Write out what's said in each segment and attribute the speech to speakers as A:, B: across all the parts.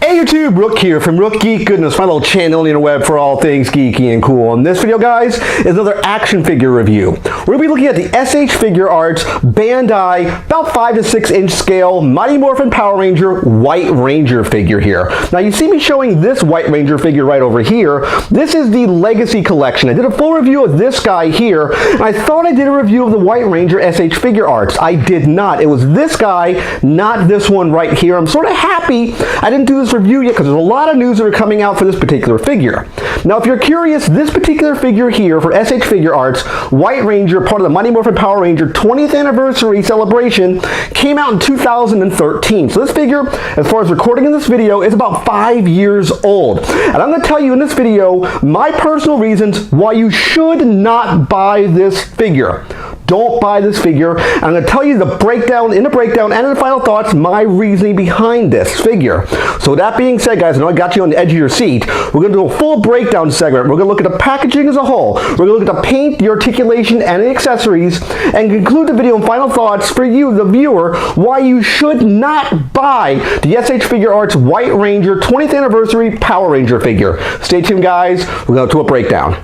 A: Hey YouTube, Rook here from Rook Geek Goodness, my little channel on the interweb for all things geeky and cool. And this video, guys, is another action figure review. We're going to be looking at the SH Figuarts Bandai, about 5 to 6 inch scale, Mighty Morphin Power Ranger White Ranger figure here. Now you see me showing this White Ranger figure right over here. This is the Legacy Collection. I did a full review of this guy here, and I thought I did a review of the White Ranger SH Figuarts. I did not. It was this guy, not this one right here. I'm sort of happy I didn't do this review yet because there's a lot of news that are coming out for this particular figure. Now if you're curious, this particular figure here for SH Figuarts White Ranger, part of the Mighty Morphin Power Ranger 20th anniversary celebration, came out in 2013. So this figure, as far as recording in this video, is about 5 years old. And I'm going to tell you in this video my personal reasons why you should not buy this figure. Don't buy this figure. I'm going to tell you the breakdown, and in the final thoughts, my reasoning behind this figure. So with that being said, guys, I know I got you on the edge of your seat. We're going to do a full breakdown segment. We're going to look at the packaging as a whole. We're going to look at the paint, the articulation, and the accessories, and conclude the video in final thoughts for you, the viewer, why you should not buy the SH Figuarts White Ranger 20th anniversary Power Ranger figure. Stay tuned, guys. We're going to do a breakdown.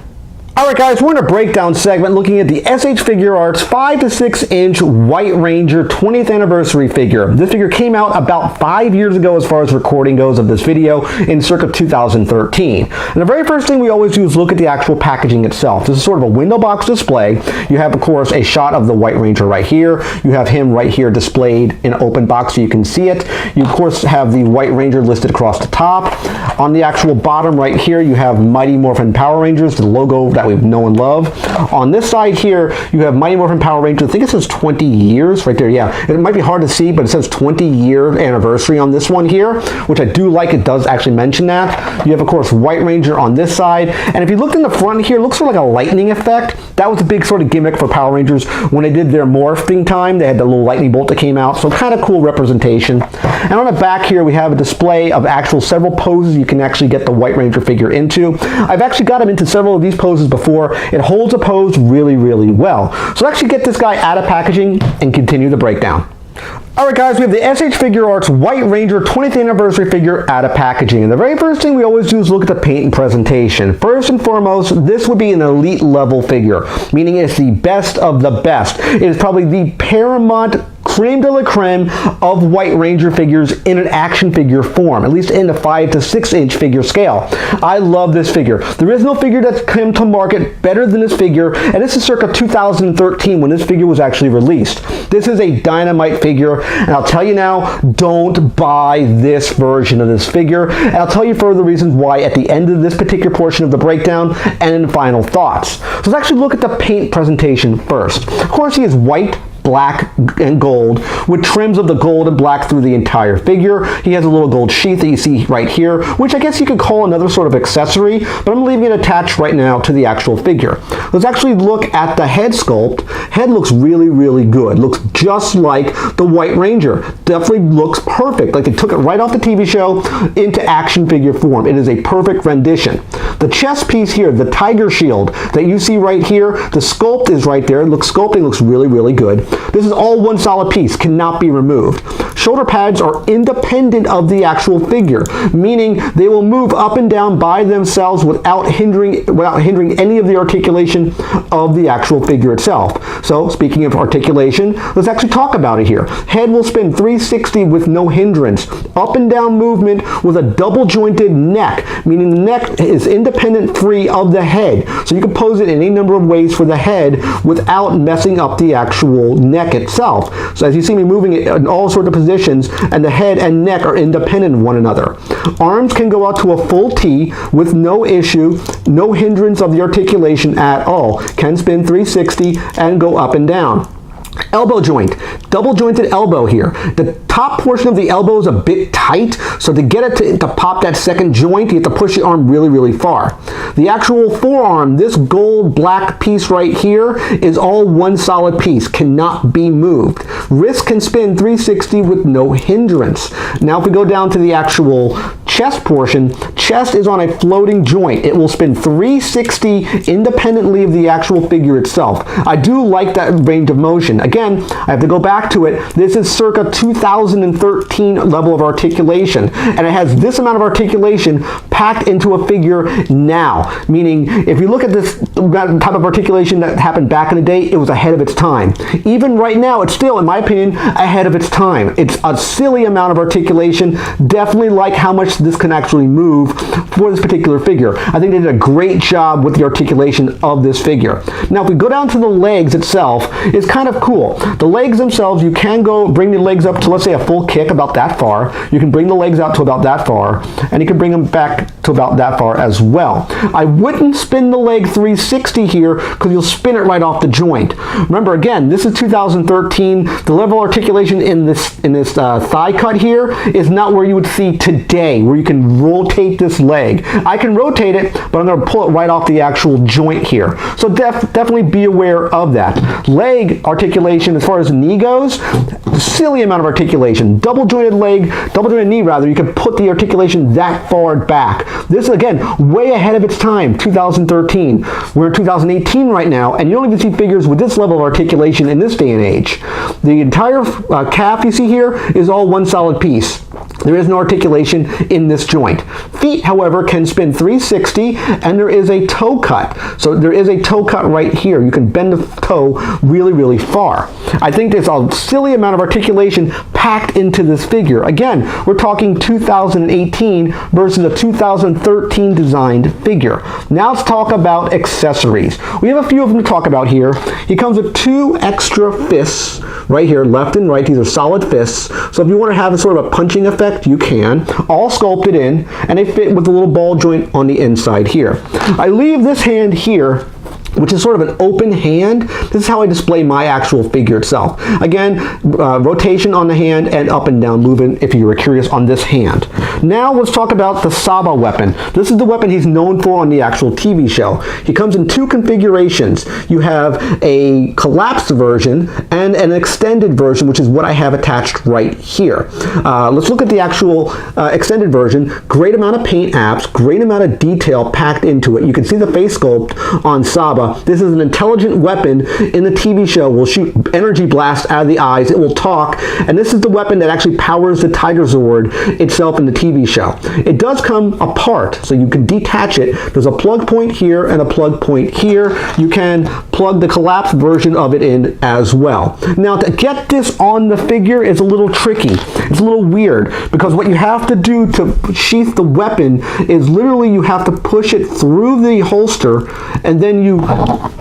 A: Alright guys, we're in a breakdown segment looking at the SH Figuarts 5 to 6 inch White Ranger 20th anniversary figure. This figure came out about 5 years ago as far as recording goes of this video, in circa 2013. And the very first thing we always do is look at the actual packaging itself. This is sort of a window box display. You have, of course, a shot of the White Ranger right here. You have him right here displayed in an open box so you can see it. You, of course, have the White Ranger listed across the top. On the actual bottom right here, you have Mighty Morphin Power Rangers, the logo that we know and love. On this side here, you have Mighty Morphin Power Ranger. I think it says 20 years right there. Yeah, it might be hard to see, but it says 20-year anniversary on this one here, which I do like. It does actually mention that. You have, of course, White Ranger on this side. And if you looked in the front here, it looks sort of like a lightning effect. That was a big sort of gimmick for Power Rangers when they did their morphing time. They had the little lightning bolt that came out. So kind of cool representation. And on the back here, we have a display of actual several poses you can actually get the White Ranger figure into. I've actually got him into several of these poses before. It holds a pose really, really well. So let's actually get this guy out of packaging and continue the breakdown. Alright guys, we have the SH Figuarts White Ranger 20th anniversary figure out of packaging. And the very first thing we always do is look at the paint and presentation. First and foremost, this would be an elite level figure, meaning it's the best of the best. It is probably the paramount creme de la creme of White Ranger figures in an action figure form, at least in the 5 to 6 inch figure scale. I love this figure. There is no figure that's come to market better than this figure, and this is circa 2013 when this figure was actually released. This is a dynamite figure, and I'll tell you now, don't buy this version of this figure, and I'll tell you further reasons why at the end of this particular portion of the breakdown and in final thoughts. So let's actually look at the paint presentation first. Of course, he is white, black, and gold with trims of the gold and black through the entire figure. He has a little gold sheath that you see right here, which I guess you could call another sort of accessory, but I'm leaving it attached right now to the actual figure. Let's actually look at the head sculpt. Head looks really, really good. Looks just like the White Ranger. Definitely looks perfect, like they took it right off the TV show into action figure form. It is a perfect rendition. The chest piece here, the tiger shield that you see right here, the sculpt is right there. Sculpting looks really, really good. This is all one solid piece, cannot be removed. Shoulder pads are independent of the actual figure, meaning they will move up and down by themselves without hindering any of the articulation of the actual figure itself. So speaking of articulation, let's actually talk about it here. Head will spin 360 with no hindrance. Up and down movement with a double jointed neck, meaning the neck is independent free of the head. So you can pose it in any number of ways for the head without messing up the actual neck itself. So as you see me moving it in all sorts of positions, and the head and neck are independent of one another. Arms can go out to a full T with no issue, no hindrance of the articulation at all. Can spin 360 and go up and down. Elbow joint, double jointed elbow here. The top portion of the elbow is a bit tight, so to get it to pop that second joint, you have to push the arm really, really far. The actual forearm, this gold black piece right here, is all one solid piece, cannot be moved. Wrist can spin 360 with no hindrance. Now if we go down to the actual chest portion, chest is on a floating joint. It will spin 360 independently of the actual figure itself. I do like that range of motion. Again, I have to go back to it. This is circa 2013 level of articulation, and it has this amount of articulation packed into a figure now, meaning if you look at this type of articulation that happened back in the day, it was ahead of its time. Even right now, it's still, in my opinion, ahead of its time. It's a silly amount of articulation. Definitely like how much this can actually move for this particular figure. I think they did a great job with the articulation of this figure. Now, if we go down to the legs itself, it's kind of cool. The legs themselves, you can bring the legs up to, let's say, a full kick about that far. You can bring the legs out to about that far, and you can bring them back to about that far as well. I wouldn't spin the leg 360 here because you'll spin it right off the joint. Remember, again, this is 2013. The level of articulation in this thigh cut here is not where you would see today, where you can rotate this leg. I can rotate it, but I'm going to pull it right off the actual joint here. So definitely be aware of that. Leg articulation, as far as the knee goes, silly amount of articulation. Double jointed leg, double jointed knee rather, you can put the articulation that far back. This is, again, way ahead of its time, 2013. We're in 2018 right now, and you don't even see figures with this level of articulation in this day and age. The entire calf you see here is all one solid piece. There is no articulation in this joint. Feet, however, can spin 360, and there is a toe cut. So there is a toe cut right here. You can bend the toe really, really far. I think there's a silly amount of articulation packed into this figure. Again, we're talking 2018 versus a 2013 designed figure. Now let's talk about accessories. We have a few of them to talk about here. He comes with 2 extra fists right here, left and right. These are solid fists. So if you want to have a sort of a punching effect, you can. All sculpted in, and they fit with a little ball joint on the inside here. I leave this hand here, which is sort of an open hand. This is how I display my actual figure itself. Again, rotation on the hand and up and down movement if you were curious on this hand. Now let's talk about the Saba weapon. This is the weapon he's known for on the actual TV show. He comes in 2 configurations. You have a collapsed version and an extended version, which is what I have attached right here. Let's look at the actual extended version. Great amount of paint apps, great amount of detail packed into it. You can see the face sculpt on Saba. This is an intelligent weapon in the TV show. Will shoot energy blasts out of the eyes. It will talk, and this is the weapon that actually powers the Tiger Sword itself in the TV show. It does come apart, so you can detach it. There's a plug point here and a plug point here. You can plug the collapsed version of it in as well. Now, to get this on the figure is a little tricky. It's a little weird, because what you have to do to sheath the weapon is literally you have to push it through the holster, and then you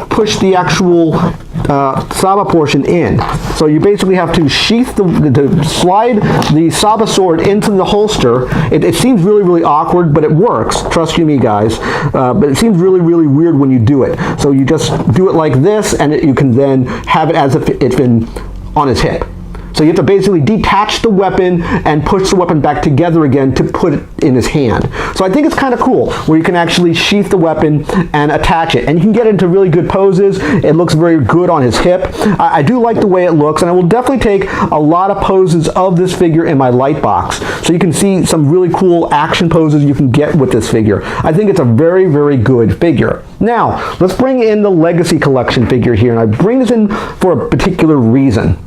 A: push the actual Saba portion in. So you basically have to sheath to slide the Saba sword into the holster. It seems really, really awkward, but it works. Trust you me, guys. But it seems really, really weird when you do it. So you just do it like this, and you can then have it as if it's been on his hip. So you have to basically detach the weapon and push the weapon back together again to put it in his hand. So I think it's kind of cool where you can actually sheath the weapon and attach it. And you can get into really good poses. It looks very good on his hip. I do like the way it looks, and I will definitely take a lot of poses of this figure in my light box. So you can see some really cool action poses you can get with this figure. I think it's a very, very good figure. Now, let's bring in the Legacy Collection figure here, and I bring this in for a particular reason.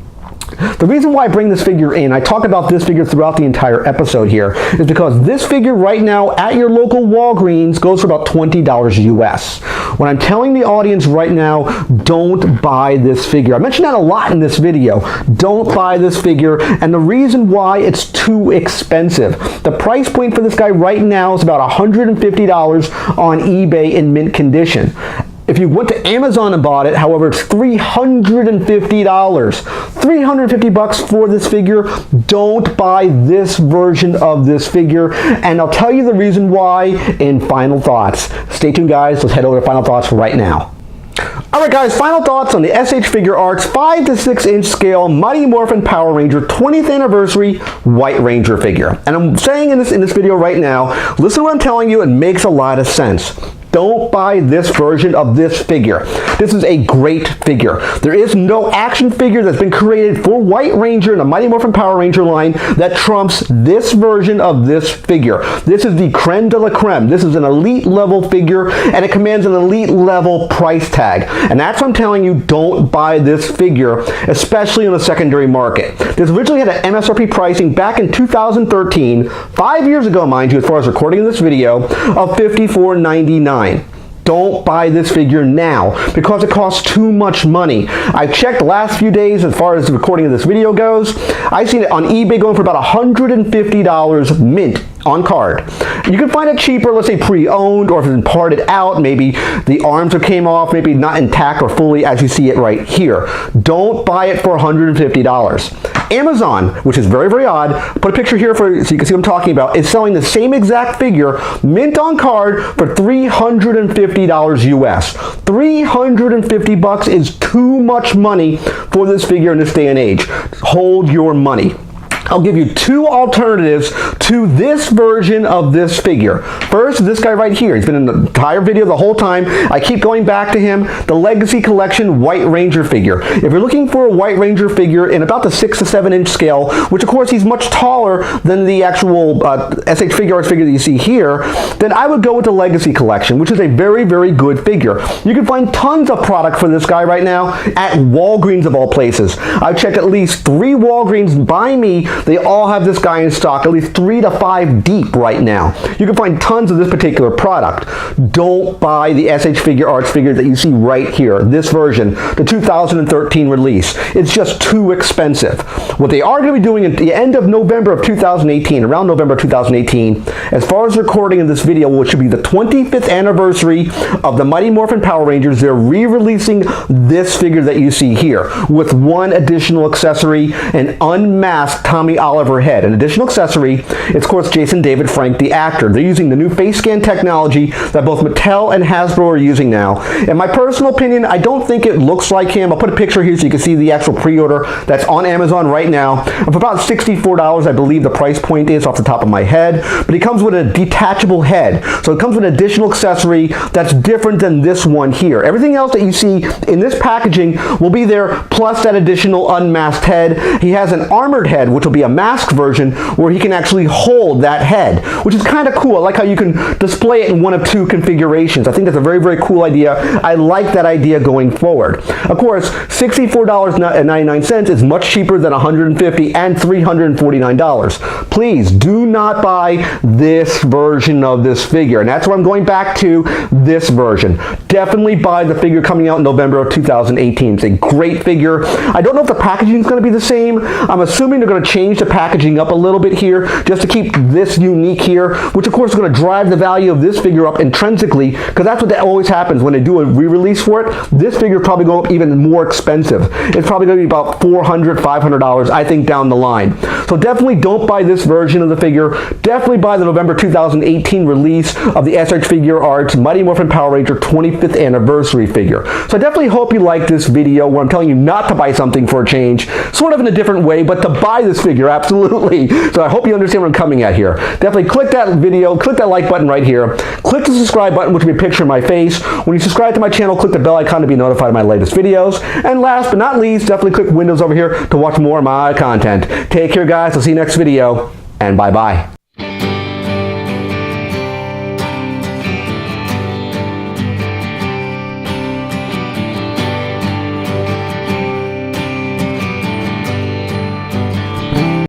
A: The reason why I bring this figure in, I talk about this figure throughout the entire episode here, is because this figure right now at your local Walgreens goes for about $20 US. When I'm telling the audience right now, don't buy this figure. I mentioned that a lot in this video. Don't buy this figure, and the reason why, it's too expensive. The price point for this guy right now is about $150 on eBay in mint condition. If you went to Amazon and bought it, however, it's $350. $350 for this figure. Don't buy this version of this figure, and I'll tell you the reason why in Final Thoughts. Stay tuned, guys. Let's head over to Final Thoughts right now. Alright guys, final thoughts on the SH Figuarts 5 to 6 inch scale Mighty Morphin Power Ranger 20th Anniversary White Ranger figure. And I'm saying in this video right now, listen to what I'm telling you, it makes a lot of sense. don't buy this version of this figure. This is a great figure. There is no action figure that's been created for White Ranger and the Mighty Morphin Power Ranger line that trumps this version of this figure. This is the creme de la creme. This is an elite level figure, and it commands an elite level price tag. And that's what I'm telling you, don't buy this figure, especially on the secondary market. This originally had an MSRP pricing back in 2013, 5 years ago, mind you, as far as recording this video, of $54.99. Don't buy this figure now because it costs too much money. I've checked the last few days as far as the recording of this video goes. I've seen it on eBay going for about $150 mint on card. You can find it cheaper, let's say pre-owned, or if it's been parted out, maybe the arms came off, maybe not intact or fully as you see it right here. Don't buy it for $150. Amazon, which is very, very odd, put a picture here so you can see what I'm talking about, is selling the same exact figure, mint on card, for $350 US. $350 is too much money for this figure in this day and age. Hold your money. I'll give you two alternatives to this version of this figure. First, this guy right here. He's been in the entire video the whole time. I keep going back to him. The Legacy Collection White Ranger figure. If you're looking for a White Ranger figure in about the 6 to 7 inch scale, which of course he's much taller than the actual SH Figuarts figure that you see here, then I would go with the Legacy Collection, which is a very, very good figure. You can find tons of product for this guy right now at Walgreens of all places. I've checked at least 3 Walgreens by me. They all have this guy in stock, at least 3 to 5 deep right now. You can find tons of this particular product. Don't buy the SH Figuarts figure that you see right here, this version, the 2013 release. It's just too expensive. What they are going to be doing at the end of November of 2018, around November 2018, as far as recording of this video, which should be the 25th anniversary of the Mighty Morphin Power Rangers, they're re-releasing this figure that you see here with one additional accessory, an unmasked Tommy Oliver head. An additional accessory, it's of course Jason David Frank, the actor. They're using the new face scan technology that both Mattel and Hasbro are using now. In my personal opinion, I don't think it looks like him. I'll put a picture here so you can see the actual pre-order that's on Amazon right now. For about $64, I believe the price point is off the top of my head. But he comes with a detachable head. So it comes with an additional accessory that's different than this one here. Everything else that you see in this packaging will be there, plus that additional unmasked head. He has an armored head, which will be a mask version where he can actually hold that head, which is kind of cool. I like how you can display it in one of 2 configurations. I think that's a very, very cool idea. I like that idea going forward. Of course, $64.99 is much cheaper than $150 and $349. Please do not buy this version of this figure, and that's where I'm going back to this version. Definitely buy the figure coming out in November of 2018. It's a great figure. I don't know if the packaging is going to be the same. I'm assuming they're going to change the packaging up a little bit here just to keep this unique here, which of course is going to drive the value of this figure up intrinsically, because that's what always happens when they do a re-release for it. This figure probably go up even more expensive. It's probably going to be about $400, $500, I think, down the line. So definitely don't buy this version of the figure. Definitely buy the November 2018 release of the SH Figuarts Mighty Morphin Power Ranger 25th anniversary figure. So I definitely hope you like this video where I'm telling you not to buy something for a change, sort of in a different way, but to buy this figure, absolutely. So I hope you understand what I'm coming at here. Definitely click that video, click that like button right here, click the subscribe button, which will be a picture of my face. When you subscribe to my channel, click the bell icon to be notified of my latest videos. And last but not least, definitely click Windows over here to watch more of my content. Take care, guys. I'll see you next video, and bye-bye.